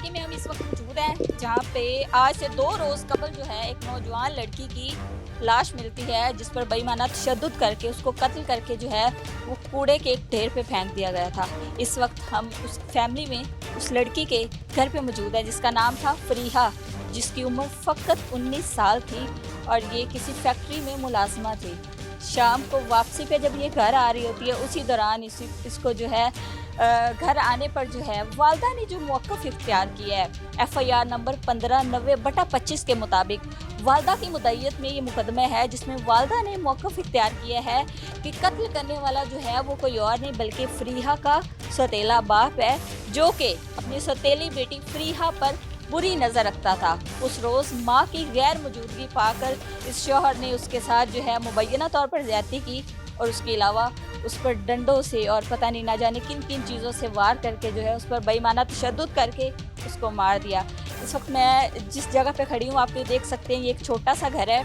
इलाके में हम इस वक्त मौजूद हैं जहाँ पे आज से 2 रोज़ कबल जो है एक नौजवान लड़की की लाश मिलती है जिस पर बेईमाना तशद्दुद करके उसको कत्ल करके जो है वो कूड़े के एक ढेर पे फेंक दिया गया था। इस वक्त हम उस फैमिली में उस लड़की के घर पे मौजूद है जिसका नाम था फरीहा, जिसकी उम्र फ़कत 19 साल थी और ये किसी फैक्ट्री में मुलाजमा थी। शाम को वापसी पे जब ये घर आ रही होती है उसी दौरान इसको जो है घर आने पर जो है वालदा ने जो मौक़िफ़ इख्तियार किया है FIR नंबर 1590/25 के मुताबिक वालदा की मुद्दईयत में ये मुकदमा है जिसमें वालदा ने मौक़िफ़ इख्तियार किया है कि कत्ल करने वाला जो है वो कोई और नहीं बल्कि फरीहा का सौतेला बाप है, जो कि अपनी सौतेली बेटी फरीहा पर बुरी नज़र रखता था। उस रोज़ माँ की गैर मौजूदगी पाकर इस शौहर ने उसके साथ जो है मुबैना तौर पर ज़्यादती की और उसके अलावा उस पर डंडों से और पता नहीं ना जाने किन किन चीज़ों से वार करके जो है उस पर बेईमाना तशद्दुद करके उसको मार दिया। इस वक्त मैं जिस जगह पे खड़ी हूँ आप ये देख सकते हैं, ये एक छोटा सा घर है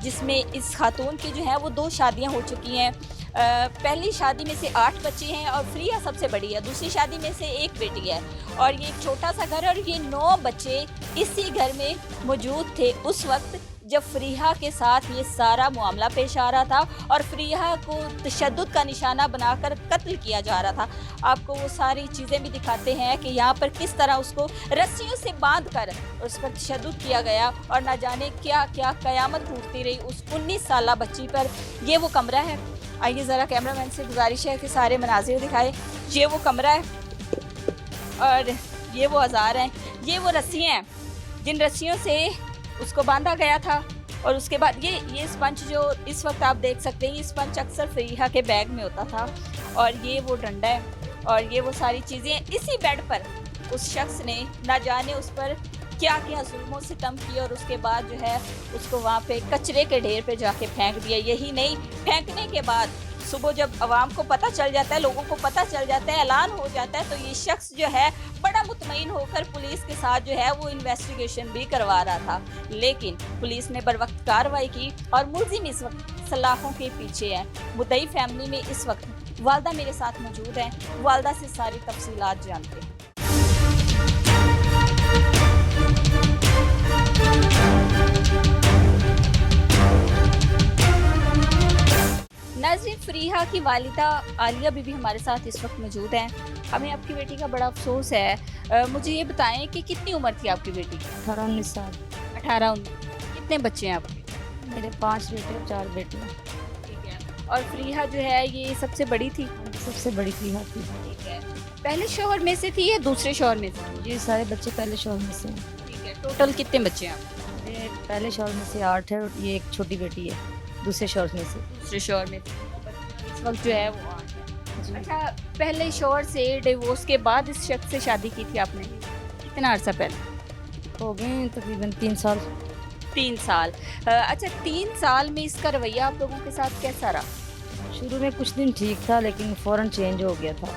जिसमें इस खातून की जो है वो 2 शादियाँ हो चुकी हैं। पहली शादी में से 8 बच्चे हैं और फरीहा सबसे बड़ी है। दूसरी शादी में से 1 बेटी है और ये एक छोटा सा घर है और ये 9 बच्चे इसी घर में मौजूद थे उस वक्त जब फरीहा के साथ ये सारा मामला पेश आ रहा था और फरीहा को तशद्दुद का निशाना बनाकर कत्ल किया जा रहा था। आपको वो सारी चीज़ें भी दिखाते हैं कि यहाँ पर किस तरह उसको रस्सियों से बांध कर उस पर तशद्दुद किया गया और ना जाने क्या क्या क़यामत टूटती रही उस 19 साला बच्ची पर। ये वो कमरा है, आइए ज़रा कैमरामैन से गुजारिश है कि सारे मनाजिर दिखाए। ये वो कमरा है और ये वो औज़ार हैं, ये वो रस्सियाँ हैं जिन रस्सियों से उसको बांधा गया था। और उसके बाद ये स्पंज जो इस वक्त आप देख सकते हैं, ये स्पंज अक्सर फरीहा के बैग में होता था और ये वो डंडा है और ये वो सारी चीज़ें इसी बेड पर उस शख्स ने ना जाने उस पर क्या क्या जुल्मों से सितम किया और उसके बाद जो है उसको वहाँ पे कचरे के ढेर पे जाके फेंक दिया। यही नहीं, फेंकने के बाद सुबह जब आवाम को पता चल जाता है, लोगों को पता चल जाता है, ऐलान हो जाता है, तो ये शख्स जो है बड़ा मुतमईन होकर पुलिस के साथ जो है वो इन्वेस्टिगेशन भी करवा रहा था। लेकिन पुलिस ने बरवक्त कार्रवाई की और मुलजिम इस वक्त सलाखों के पीछे है। मुद्दई फैमिली में इस वक्त वालदा मेरे साथ मौजूद हैं, वालदा से सारी तफसीलात जानते हैं। नाज़रीन, फरीहा की वालिदा आलिया बीबी हमारे साथ इस वक्त मौजूद हैं। हमें आपकी बेटी का बड़ा अफसोस है। मुझे ये बताएं कि कितनी उम्र थी आपकी बेटी की? 18-19 साल। 18-19। कितने बच्चे हैं आपके? मेरे 5 बेटे और 4 बेटियाँ। ठीक है। और फरीहा जो है ये सबसे बड़ी थी? सबसे बड़ी फरीहा थी। ठीक है। पहले शौहर में से थी या दूसरे शौहर में से? ये सारे बच्चे पहले शौहर में से हैं। ठीक है। टोटल कितने बच्चे हैं आपके? मेरे पहले शौहर में से 8 है और ये एक छोटी बेटी है दूसरे शौहर में से। दूसरे शौहर में इस वक्त जो है वो 8 है। जी। अच्छा, पहले शौहर से डिवोर्स के बाद इस शख्स से शादी की थी आपने? कितना अर्सा पहले? हो गए तकरीबन 3 साल। 3 साल। अच्छा, 3 साल में इसका रवैया आप लोगों के साथ कैसा रहा? शुरू में कुछ दिन ठीक था लेकिन फ़ौरन चेंज हो गया था,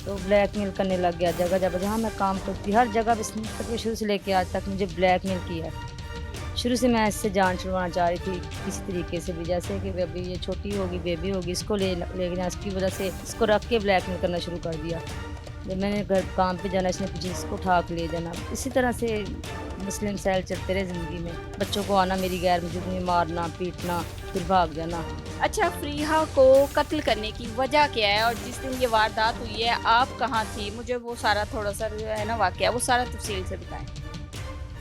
तो ब्लैकमेल करने लग गया। जगह जगह जहाँ मैं काम करती हर जगह इसने शुरू से लेके आज तक मुझे ब्लैकमेल किया। शुरू से मैं इससे जान छुड़वाना चाह रही थी किसी तरीके से भी, जैसे कि अभी ये छोटी होगी, बेबी होगी, इसको ले जाना, इसकी वजह से इसको रख के ब्लैकमेल करना शुरू कर दिया। जब मैंने घर काम पे जाना इसने पीछे इसको उठा के ले जाना। इसी तरह से मसले मसाइल चलते रहे ज़िंदगी में। बच्चों को आना मेरी गैर मौजूदगी में, मारना पीटना, फिर भाग जाना। अच्छा, फरीहा को कत्ल करने की वजह क्या है और जिस दिन ये वारदात हुई है आप कहाँ थी? मुझे वो सारा थोड़ा सा जो है ना वाक़या वो सारा तफसील से बताएं।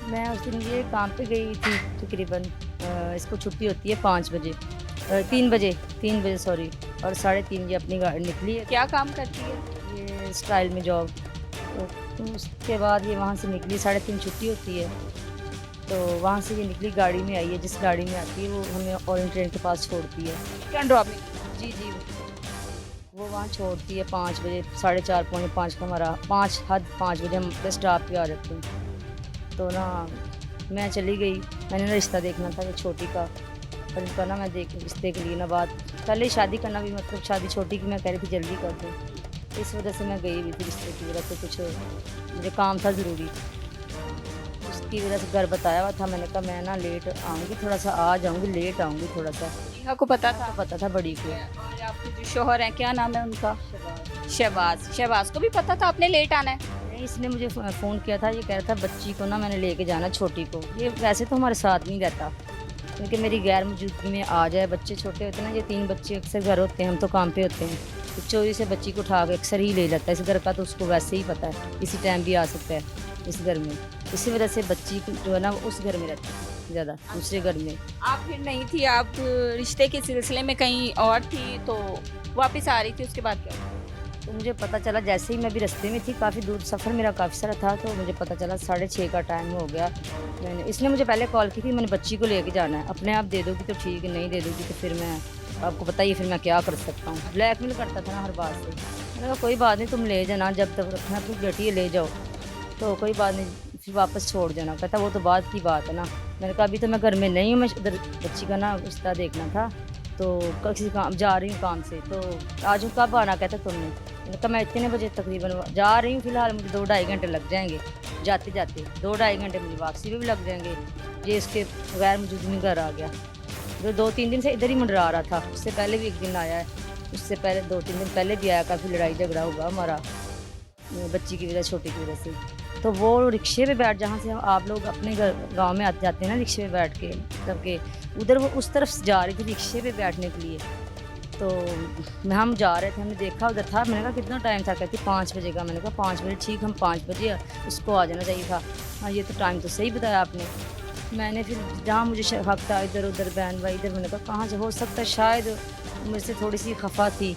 मैं उस दिन ये काम पे गई थी तकरीबन इसको छुट्टी होती है 5 बजे 3 बजे सॉरी, और 3:30 ये अपनी गाड़ी निकली है। क्या काम करती है? ये स्टाइल में जॉब। तो उसके बाद ये वहाँ से निकली, 3:30 छुट्टी होती है, तो वहाँ से ये निकली, गाड़ी में आई है। जिस गाड़ी में आती है वो हमें ऑरेंज ट्रेन के पास छोड़ती है। क्या ड्रॉपिंग? जी जी, वो वहाँ छोड़ती है 5 बजे, 4:30 पौने 5 का हमारा 5 बजे हम बस स्टॉप पे आ जाते हैं। तो ना मैं चली गई, मैंने ना रिश्ता देखना था ये छोटी का, और इनका ना मैं रिश्ते के लिए ना बात पहले शादी करना भी, मतलब शादी छोटी की मैं कह रही थी जल्दी कर दूँ, इस वजह से मैं गई हुई थी रिश्ते की वजह से। कुछ मुझे काम था ज़रूरी, उसकी वजह से घर बताया हुआ था। मैंने कहा मैं ना लेट आऊँगी, थोड़ा सा आ जाऊँगी, लेट आऊँगी थोड़ा सा। फरीहा को पता था? पता था बड़ी को। और आपके जो शौहर हैं क्या नाम है उनका? शहबाज। शहबाज को भी पता था आपने लेट आना है? नहीं, इसने मुझे फ़ोन किया था, ये कह रहा था बच्ची को ना मैंने लेके जाना, छोटी को। ये वैसे तो हमारे साथ नहीं रहता, क्योंकि मेरी गैर मौजूदगी में आ जाए, बच्चे छोटे होते हैं ना, ये 3 बच्चे अक्सर घर होते हैं, हम तो काम पे होते हैं, तो चोरी से बच्ची को उठा के अक्सर ही ले जाता है। इस घर का तो उसको वैसे ही पता है, किसी टाइम भी आ सकता है इस घर में। इसी वजह से बच्ची को जो है ना, वो उस घर में रहती है ज़्यादा, दूसरे घर में। आप फिर नहीं थी, आप रिश्ते के सिलसिले में कहीं और थी, तो वापस आ रही थी, उसके बाद क्या हुआ? तो मुझे पता चला जैसे ही मैं भी रास्ते में थी, काफ़ी दूर सफ़र मेरा काफ़ी सारा था, तो मुझे पता चला 6:30 का टाइम हो गया। इसने मुझे पहले कॉल की थी, मैंने बच्ची को लेके जाना है, अपने आप दे दोगी तो ठीक है, नहीं दे दोगी तो फिर मैं, आपको पता ही है फिर मैं क्या कर सकता हूँ। ब्लैकमेल करता था ना हर बात से। मैंने कहा कोई बात नहीं, तुम ले जाना, जब तक रखना अपनी बेटी है ले जाओ, तो कोई बात नहीं, फिर वापस छोड़ जाना। कहता वो तो बाद की बात है ना। मैंने कहा अभी तो मैं घर में नहीं हूँ, मैं उधर बच्ची का ना रिश्ता देखना था, तो किसी काम जा रही हूँ काम से, तो आज कब आना कहता तुमने। मैंने कहा मैं इतने बजे तकरीबन जा रही हूँ, फिलहाल मुझे 2-2.5 घंटे लग जाएंगे जाते जाते, 2-2.5 घंटे मुझे वापसी में भी लग जाएंगे। ये इसके गैर मौजूदगी में घर आ गया, जो 2-3 दिन से इधर ही मंडरा रहा था। उससे पहले भी एक दिन आया है, उससे पहले 2-3 दिन पहले भी आया, काफ़ी लड़ाई झगड़ा हुआ हमारा बच्ची की वजह, छोटी की वजह से। तो वो रिक्शे पे बैठ, जहाँ से हम आप लोग अपने घर गाँव में आते जाते हैं ना रिक्शे पे बैठ के, मतलब के उधर वो उस तरफ से जा रही थी रिक्शे पे बैठने के लिए। तो हम जा रहे थे, हमने देखा उधर था, मैंने कहा कितना टाइम था, कहती 5 बजे का। मैंने कहा 5 बजे ठीक, हम 5 बजे उसको आ जाना चाहिए था। हाँ ये तो टाइम तो सही बताया आपने। मैंने फिर जहाँ मुझे हक था, इधर उधर बहन भाई इधर, मैंने कहा कहाँ से हो सकता है, शायद मुझसे थोड़ी सी खफा थी,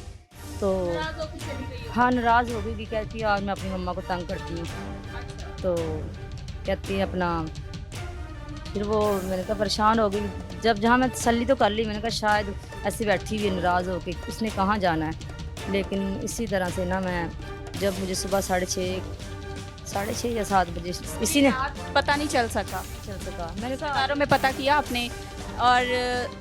तो हाँ नाराज़ हो गई कि कहती आज मैं अपनी मम्मा को तंग करती हूँ, तो कहती है अपना, फिर वो मैंने कहा परेशान हो गई। जब जहाँ मैं तसल्ली तो कर ली, मैंने कहा शायद ऐसे बैठी हुई नाराज़ हो के उसने कहाँ जाना है। लेकिन इसी तरह से ना मैं, जब मुझे सुबह 6:30 या 7 बजे इसी ने पता नहीं चल सका। मैंने कहा कारों में पता किया आपने, और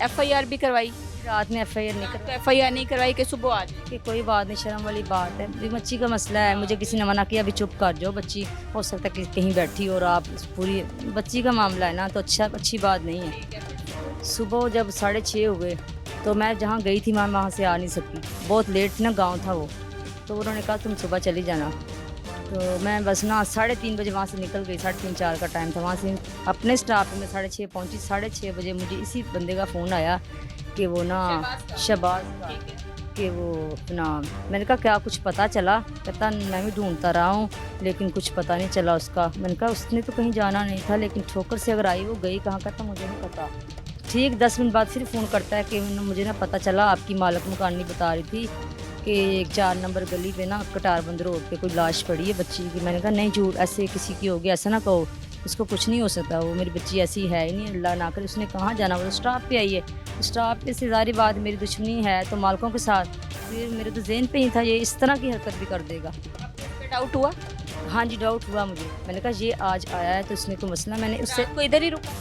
एफआईआर भी करवाई? रात में एफआईआर नहीं तो करवाई एफआईआर नहीं करवाई कि सुबह आ जाए? कि कोई बात नहीं, शर्म वाली बात है, अभी बच्ची का मसला है, मुझे किसी ने मना किया अभी चुप कर जाओ, बच्ची हो सकता है कि कहीं बैठी और आप पूरी बच्ची का मामला है ना, तो अच्छी बात नहीं है। सुबह जब 6:30 हो गए, तो मैं जहाँ गई थी वहाँ से आ नहीं सकी, बहुत लेट ना गाँव था वो, तो उन्होंने कहा तुम सुबह चली जाना। तो मैं बस ना 3:30 बजे वहाँ से निकल गई, 3:30-4 का टाइम था। वहाँ से अपने स्टाफ पे मैं 6:30 पहुँची। 6:30 बजे मुझे इसी बंदे का फ़ोन आया कि वो ना शहबाज का, कि वो अपना, मैंने कहा क्या कुछ पता चला? कहता मैं भी ढूंढता रहा हूँ लेकिन कुछ पता नहीं चला उसका। मैंने कहा उसने तो कहीं जाना नहीं था, लेकिन ठोकर से अगर आई वो गई कहाँ? कहता मुझे नहीं पता। ठीक 10 मिनट बाद फिर फ़ोन करता है कि मुझे ना पता चला आपकी मालक मकानी बता रही थी कि 4 नंबर गली पे ना कटारबंद रोड पे कोई लाश पड़ी है बच्ची की। मैंने कहा नहीं झूठ, ऐसे किसी की होगी, ऐसा ना कहो, उसको कुछ नहीं हो सकता, वो मेरी बच्ची ऐसी है ही नहीं, अल्लाह ना करे। उसने कहाँ जाना, वो तो स्टाफ पे आई है, स्टाफ पे से ज़ाहिर बात मेरी दुश्मनी है तो मालकों के साथ, फिर मेरे तो ज़हन पे ही था ये इस तरह की हरकत भी कर देगा। डाउट हुआ? हाँ जी डाउट हुआ मुझे। मैंने कहा ये आज आया है तो इसने कोई मसला, मैंने उससे रात को इधर ही रुका?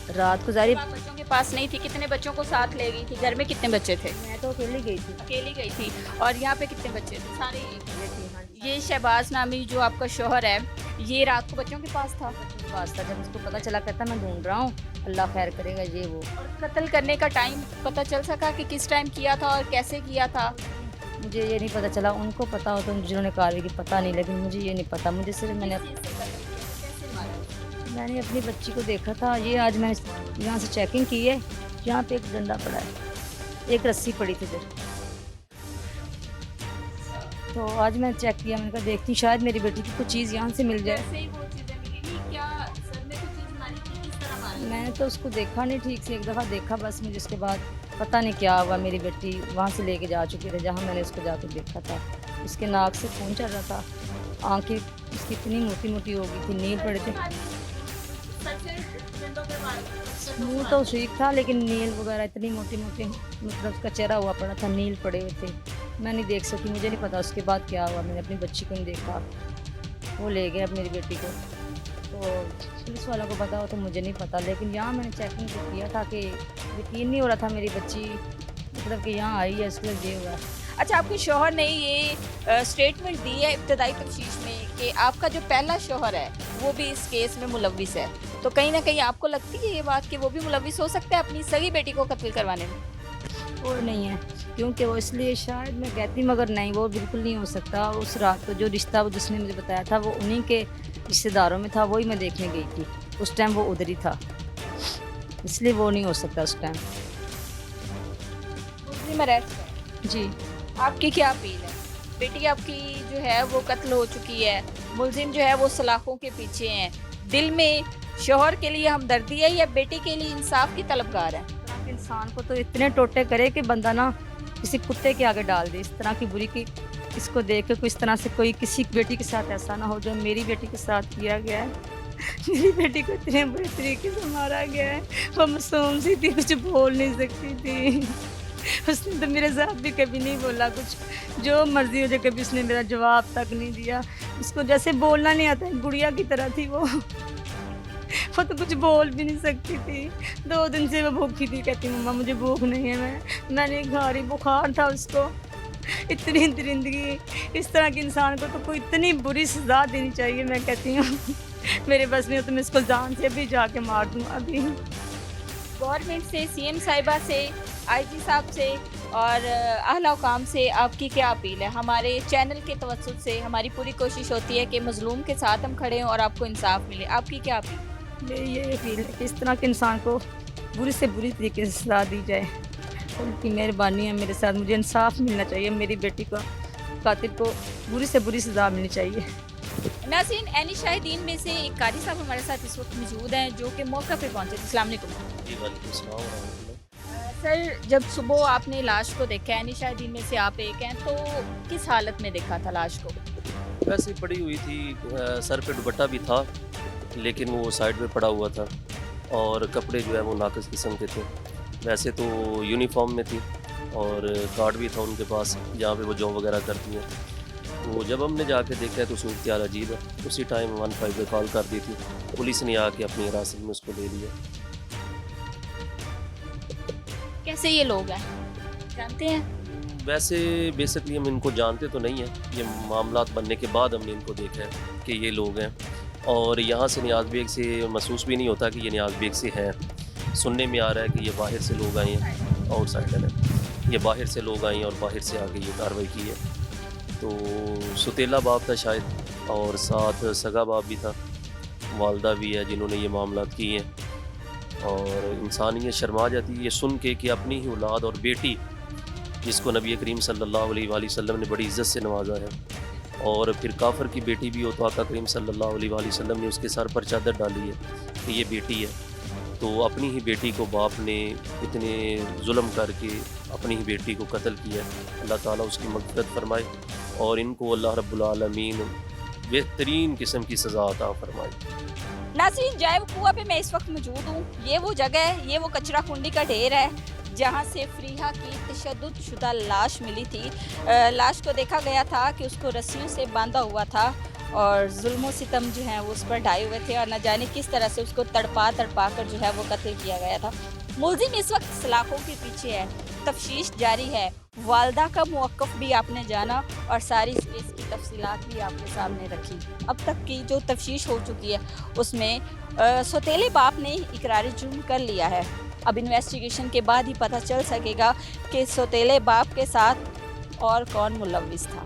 रात को ज़ाहिर आप बच्चों के पास नहीं थी? कितने बच्चों को साथ ले गई थी? घर में कितने बच्चे थे? मैं तो अकेली गई थी। अकेली गई थी। और यहाँ पे कितने बच्चे थे? सारे एक अकेले थी, हाँ जी। ये शहबाज नामी जो आपका शोहर है, ये रात को बच्चों के पास था? बच्चों के पास था। जब उसको पता चला कहता मैं ढूंढ रहा हूँ, अल्लाह खैर करेगा ये वो। और कत्ल करने का टाइम पता चल सका कि किस टाइम किया था और कैसे किया था? मुझे ये नहीं पता चला, उनको पता हो तो जिन्होंने कार्रवाई की पता नहीं, लेकिन मुझे ये नहीं पता। मुझे सिर्फ मैंने अपनी बच्ची को देखा था। ये आज मैंने यहाँ से चेकिंग की है, यहाँ पे एक डंडा पड़ा है, एक रस्सी पड़ी थी इधर, तो आज मैंने चेक किया। मैंने कहा देखती हूँ शायद मेरी बेटी की कुछ चीज़ यहाँ से मिल जाए। मैंने तो उसको देखा नहीं ठीक से, एक दफ़ा देखा बस, मुझे उसके बाद पता नहीं क्या हुआ। मेरी बेटी वहाँ से लेके जा चुकी थी जहाँ मैंने उसको जाकर देखा था। उसके नाक से खून चल रहा था, आंखें उसकी इतनी मोटी मोटी हो गई थी, नील पड़े थे। मुँह तो ठीक था लेकिन नील वगैरह इतनी मोटी मोटी, मतलब उसका चेहरा हुआ पड़ा था, नील पड़े हुए थे। मैं नहीं देख सकी, मुझे नहीं पता उसके बाद क्या हुआ। मैंने अपनी बच्ची को नहीं देखा, वो ले गए अब मेरी बेटी को, तो पुलिस वालों को पता हो तो मुझे नहीं पता। लेकिन यहाँ मैंने चेकिंग किया था कि यकीन नहीं हो रहा था मेरी बच्ची, मतलब कि यहाँ आई है, इसके लिए ये हुआ। अच्छा, आपके शौहर ने ये स्टेटमेंट दी है इब्तदाई तफ्तीश में कि आपका जो पहला शौहर है वो भी इस केस में मुलविस है, तो कहीं ना कहीं आपको लगती है ये बात कि वो भी मुलविस हो सकता है अपनी सगी बेटी को कत्ल करवाने में? और नहीं है, क्योंकि वो इसलिए शायद मैं कहती, मगर नहीं, वो बिल्कुल नहीं हो सकता। उस रात को जो रिश्ता वो जिसने मुझे बताया था वो उन्हीं के रिश्तेदारों में था, वही मैं देखने गई थी। उस टाइम वो उधर ही था, इसलिए वो नहीं हो सकता उस टाइम। मुस्लिम अरेस्ट है, जी। आपकी क्या अपील है? बेटी आपकी जो है वो कत्ल हो चुकी है, मुलजिम जो है वो सलाखों के पीछे हैं, दिल में शौहर के लिए हमदर्दी है या बेटी के लिए इंसाफ की तलबगार है? इस तरह के इंसान को तो इतने टोटे करे कि बंदा ना किसी कुत्ते के आगे डाल दे। इस तरह की बुरी की इसको देख के कोई इस तरह से कोई किसी बेटी के साथ ऐसा ना हो जो मेरी बेटी के साथ किया गया है। मेरी बेटी को इतने बुरे तरीके से मारा गया है। वो मासूम सी थी, कुछ बोल नहीं सकती थी। उसने तो मेरे साथ भी कभी नहीं बोला कुछ, जो मर्जी हो जाए, कभी उसने मेरा जवाब तक नहीं दिया। उसको जैसे बोलना नहीं आता, गुड़िया की तरह थी वो। वो तो कुछ बोल भी नहीं सकती थी। 2 दिन से वो भूखी थी, कहती मम्मा मुझे भूख नहीं है, मैं नहीं खा रही। बुखार था उसको। इतनी दरिंदगी, इस तरह के इंसान को तो कोई इतनी बुरी सजा देनी चाहिए। मैं कहती हूँ मेरे बस में हो तो मैं इसको जान से भी जाके मार दूँ अभी। गवर्नमेंट से, सीएम साहिबा से, आईजी साहब से और अहल हुकाम से आपकी क्या अपील है? हमारे चैनल के तवज्जुह से हमारी पूरी कोशिश होती है कि मजलूम के साथ हम खड़े हों और आपको इंसाफ मिले। आपकी क्या अपील? मेरी ये अपील है कि इस तरह के इंसान को बुरी से बुरी तरीके से सजा दी जाए। उनकी मेहरबानी है मेरे साथ, मुझे इंसाफ मिलना चाहिए। मेरी बेटी को, कातिल को बुरी से बुरी सजा मिलनी चाहिए। नाज़रीन, एनी शाहिदीन में से एक कारी साहब हमारे साथ इस वक्त मौजूद हैं जो कि मौका पे पहुंचे थे। अस्सलाम वालेकुम। जी, वालेकुम अस्सलाम व रहमतुल्लाह। सर, जब सुबह आपने लाश को देखा, एनी शाहिदीन में से आप एक हैं, तो किस हालत में देखा था लाश को? वैसे ही पड़ी हुई थी, सर पे दुपट्टा भी था लेकिन वो साइड पे पड़ा हुआ था और कपड़े जो है वो नाक़िस किस्म के थे। वैसे तो यूनिफॉर्म में थी और कार्ड भी था उनके पास जहाँ पे वो जॉब वगैरह करती हैं। तो जब हमने जाके देखा है तो सूरत हाल अजीब है। उसी टाइम 15 पे कॉल कर दी थी, पुलिस ने आके अपनी हिरासत में उसको ले लिया। कैसे ये लोग हैं, जानते हैं? वैसे बेसिकली हम इनको जानते तो नहीं हैं, ये मामलात बनने के बाद हमने इनको देखा है कि ये लोग हैं और यहाँ से नियाज़ बेग से महसूस भी नहीं होता कि ये नियाज़ बेग से हैं। सुनने में आ रहा है कि ये बाहर से लोग आए हैं, आउटसाइडर है, ये बाहर से लोग आए हैं और बाहर से आके ये कार्रवाई की है। तो सुतेला बाप था शायद और साथ सगा बाप भी था, वालदा भी है जिन्होंने ये मामलात किए हैं। और इंसानियत शर्मा जाती है ये सुन के कि अपनी ही औलाद और बेटी जिसको नबी करीम सल्लल्लाहु अलैहि वसल्लम ने बड़ी इज़्ज़त से नवाजा है और फिर काफिर की बेटी भी हो तो आका करीम सल्लल्लाहु अलैहि वसल्लम ने उसके सर पर चादर डाली है कि ये बेटी है। तो अपनी ही बेटी को बाप ने इतने जुल्म करके अपनी ही बेटी को कत्ल किया। अल्लाह ताला उसकी मग़फ़िरत फरमाए और इनको अल्लाह रब्बुल आलमीन बेहतरीन किस्म की सज़ा अता फरमाए। नाज़रीन, जाए कुआ पे मैं इस वक्त मौजूद हूँ। ये वो जगह है, ये वो कचरा कुंडी का ढेर है जहाँ से फरीहा की तशद्दुद शुदा लाश मिली थी। लाश को देखा गया था कि उसको रस्सियों से बांधा हुआ था और जुल्म सितम जो है वो उस पर ढाए हुए थे और न जाने किस तरह से उसको तड़पा कर जो है वो कत्ल किया गया था। मुलजिम इस वक्त सलाखों के पीछे है, तफ्तीश जारी है। वालदा का मौक़िफ़ भी आपने जाना और सारी केस की तफसीलात भी आपके सामने रखी। अब तक की जो तफ्तीश हो चुकी है उसमें सौतेले बाप ने इकरारी जुर्म कर लिया है। अब इन्वेस्टिगेशन के बाद ही पता चल सकेगा कि सौतेले बाप के साथ और कौन मुलव्विस था।